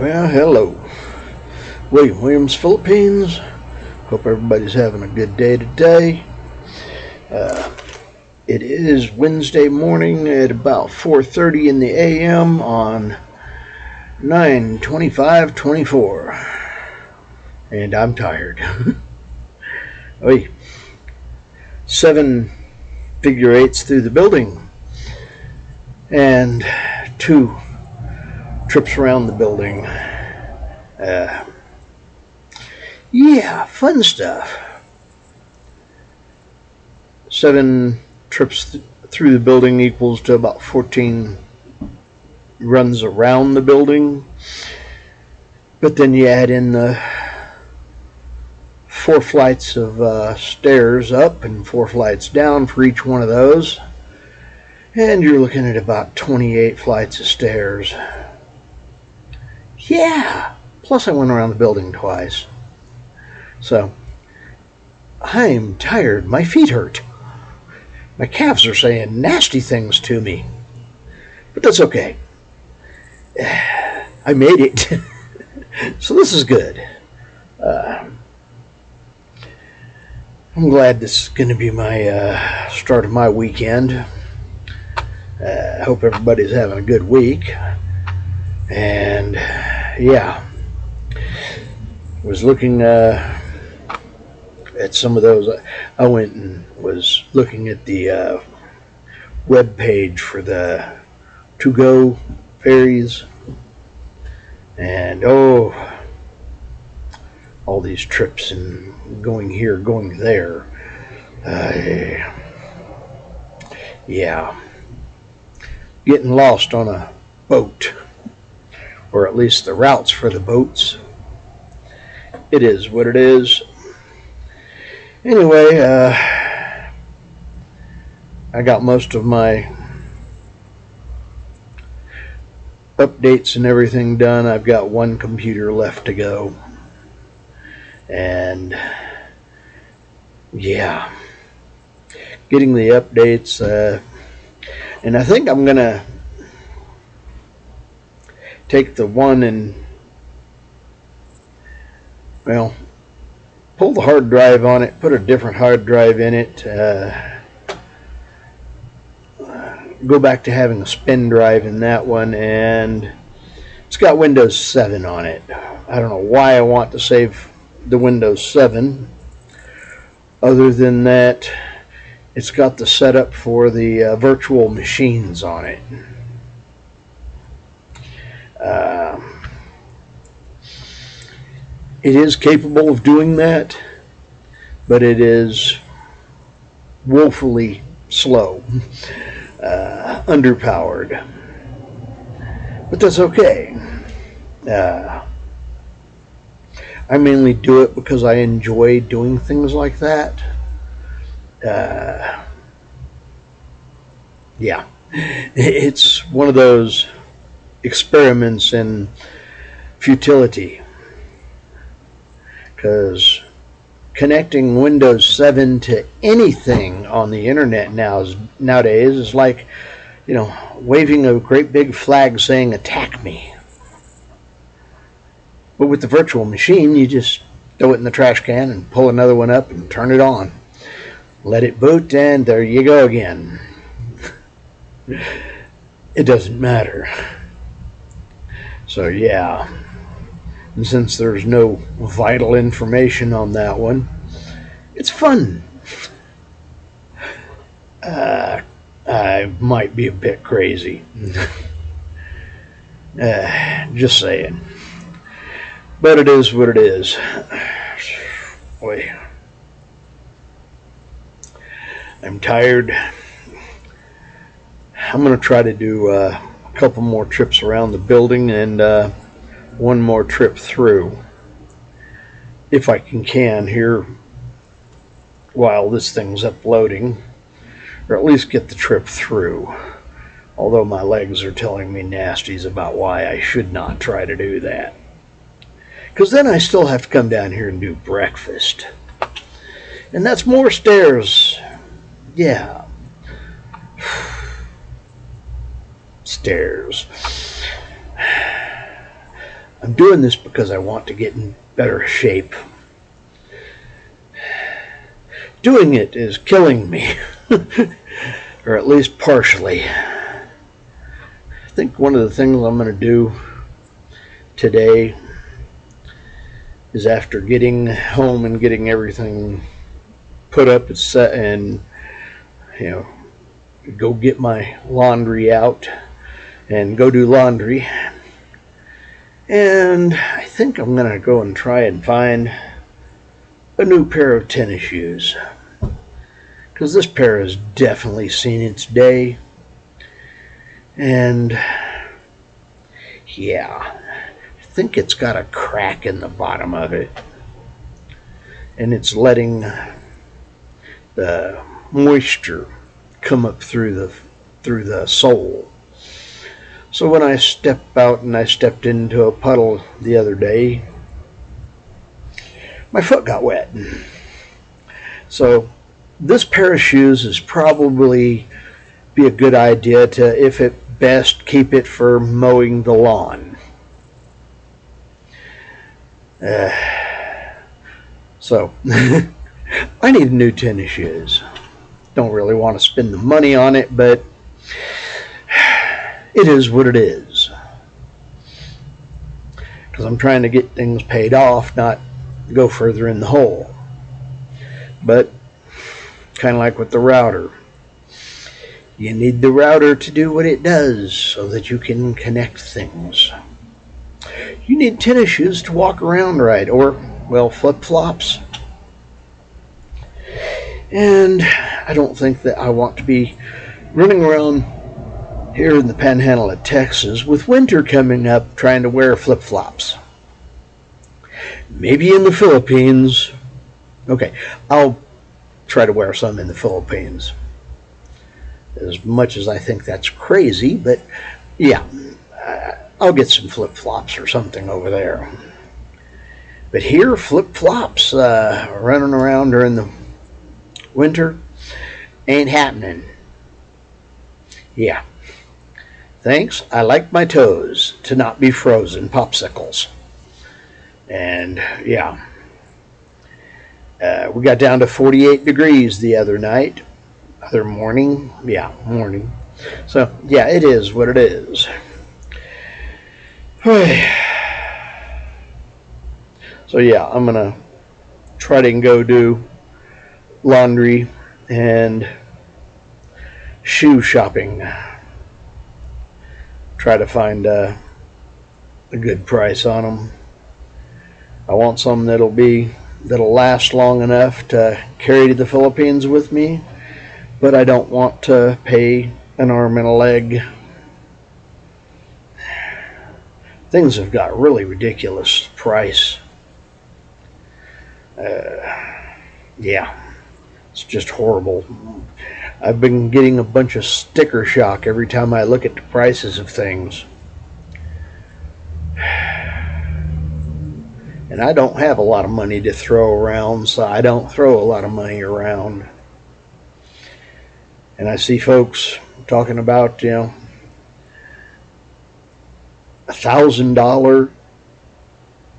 Well, hello. Williams, Philippines. Hope everybody's having a good day today. It is Wednesday morning at about 4:30 in the a.m. on 9/25/24, and I'm tired. Oi, 7 figure eights through the building, and 2 trips around the building. Yeah, fun stuff. 7 trips through the building equals to about 14 runs around the building. But then you add in the 4 flights of stairs up and 4 flights down for each one of those. And you're looking at about 28 flights of stairs. Yeah, plus I went around the building twice. So, I'm tired. My feet hurt. My calves are saying nasty things to me. But that's okay. I made it. So this is good. I'm glad this is going to be my start of my weekend. I hope everybody's having a good week. And yeah, was looking at some of those. I went and was looking at the web page for the to-go ferries, and all these trips and going here, going there. Yeah, getting lost on a boat, or at least the routes for the boats. It is what it is. Anyway, I got most of my updates and everything done. I've got one computer left to go. And yeah, getting the updates. And I think I'm going to take the one and, well, pull the hard drive on it, put a different hard drive in it, go back to having a spin drive in that one, and it's got Windows 7 on it. I don't know why I want to save the Windows 7. Other than that, it's got the setup for the virtual machines on it. It is capable of doing that, but it is woefully slow, underpowered. But that's okay. I mainly do it because I enjoy doing things like that. Yeah, it's one of those experiments in futility, because connecting Windows 7 to anything on the internet nowadays is like, waving a great big flag saying attack me. But with the virtual machine, you just throw it in the trash can and pull another one up and turn it on. Let it boot, and there you go again. It doesn't matter. So yeah, and since there's no vital information on that one, it's fun. I might be a bit crazy. Just saying. But it is what it is. Boy, I'm tired. I'm going to try to do a couple more trips around the building and one more trip through, if I can here while this thing's uploading, or at least get the trip through. Although my legs are telling me nasties about why I should not try to do that. Because then I still have to come down here and do breakfast. And that's more stairs. Yeah. stairs. I'm doing this because I want to get in better shape. Doing it is killing me, or at least partially. I think one of the things I'm going to do today is, after getting home and getting everything put up and set, and go get my laundry out and go do laundry. And I think I'm going to go and try and find a new pair of tennis shoes, because this pair has definitely seen its day. And yeah, I think it's got a crack in the bottom of it, and it's letting the moisture come up through the sole. So when I step out, and I stepped into a puddle the other day, my foot got wet. So this pair of shoes is probably be a good idea to, if it best, keep it for mowing the lawn. So I need new tennis shoes. Don't really want to spend the money on it, but it is what it is. Because I'm trying to get things paid off, not go further in the hole. But kind of like with the router, you need the router to do what it does so that you can connect things. You need tennis shoes to walk around right, or, well, flip-flops. And I don't think that I want to be running around here in the panhandle of Texas with winter coming up trying to wear flip-flops. Maybe in the Philippines. Okay, I'll try to wear some in the Philippines, as much as I think that's crazy, but yeah, I'll get some flip-flops or something over there. But here, flip-flops running around during the winter ain't happening. Yeah. Thanks. I like my toes to not be frozen popsicles. And yeah, we got down to 48 degrees the other morning. Yeah, morning. So yeah, it is what it is. So yeah, I'm gonna try to go do laundry and shoe shopping. Try to find a good price on them. I want some that'll last long enough to carry to the Philippines with me, but I don't want to pay an arm and a leg. Things have got really ridiculous price. Yeah, it's just horrible. I've been getting a bunch of sticker shock every time I look at the prices of things. And I don't have a lot of money to throw around, so I don't throw a lot of money around. And I see folks talking about, $1,000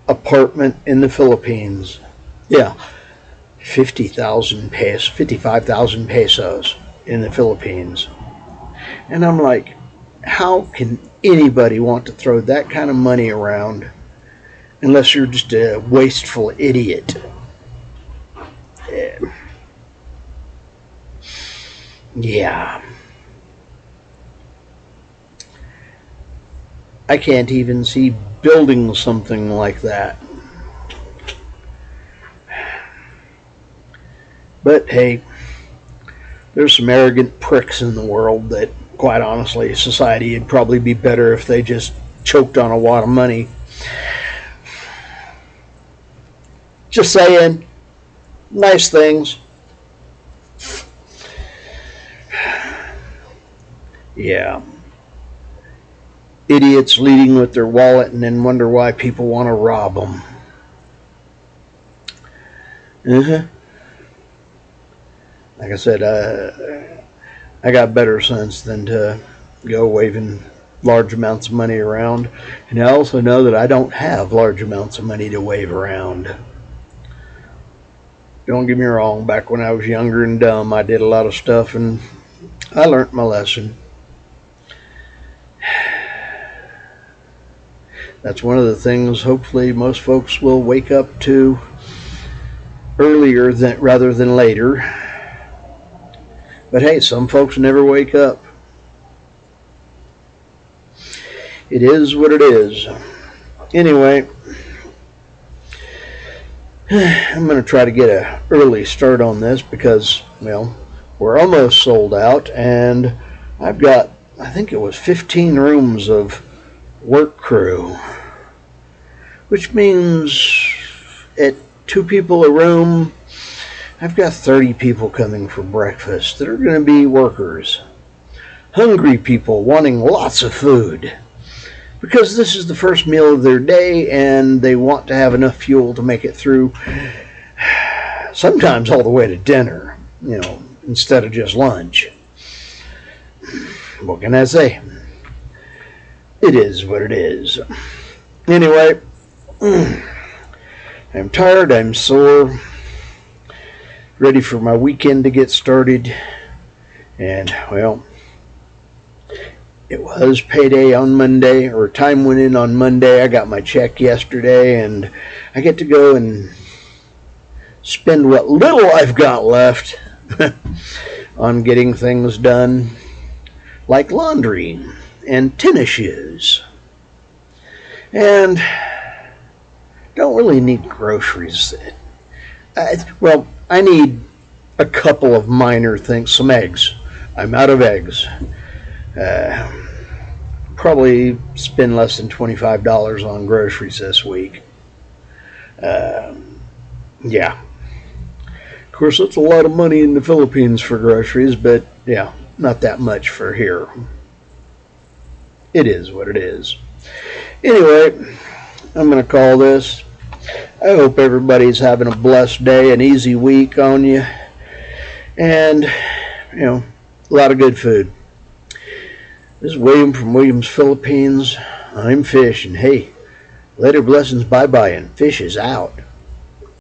apartment in the Philippines. Yeah, 55,000 pesos in the Philippines. And I'm like, how can anybody want to throw that kind of money around unless you're just a wasteful idiot? Yeah. I can't even see building something like that. But hey, there's some arrogant pricks in the world that, quite honestly, society would probably be better if they just choked on a wad of money. Just saying. Nice things. Yeah. Idiots leading with their wallet and then wonder why people want to rob them. Like I said, I got better sense than to go waving large amounts of money around. And I also know that I don't have large amounts of money to wave around. Don't get me wrong, back when I was younger and dumb, I did a lot of stuff and I learned my lesson. That's one of the things hopefully most folks will wake up to earlier rather than later. But hey, some folks never wake up. It is what it is. Anyway, I'm going to try to get an early start on this because, well, we're almost sold out, and I've got, I think it was 15 rooms of work crew, which means at 2 people a room, I've got 30 people coming for breakfast that are going to be workers. Hungry people wanting lots of food because this is the first meal of their day and they want to have enough fuel to make it through, sometimes all the way to dinner, instead of just lunch. What can I say? It is what it is. Anyway, I'm tired, I'm sore, ready for my weekend to get started. And, well, it was payday on Monday, or time went in on Monday. I got my check yesterday, and I get to go and spend what little I've got left on getting things done, like laundry and tennis shoes. And don't really need groceries. Well, I need a couple of minor things. Some eggs. I'm out of eggs. Probably spend less than $25 on groceries this week. Yeah. Of course, that's a lot of money in the Philippines for groceries, but yeah, not that much for here. It is what it is. Anyway, I'm going to call this. I hope everybody's having a blessed day, an easy week on you, and, a lot of good food. This is William from Williams, Philippines. I'm Fish, and hey, later blessings, bye-bye, and Fish is out.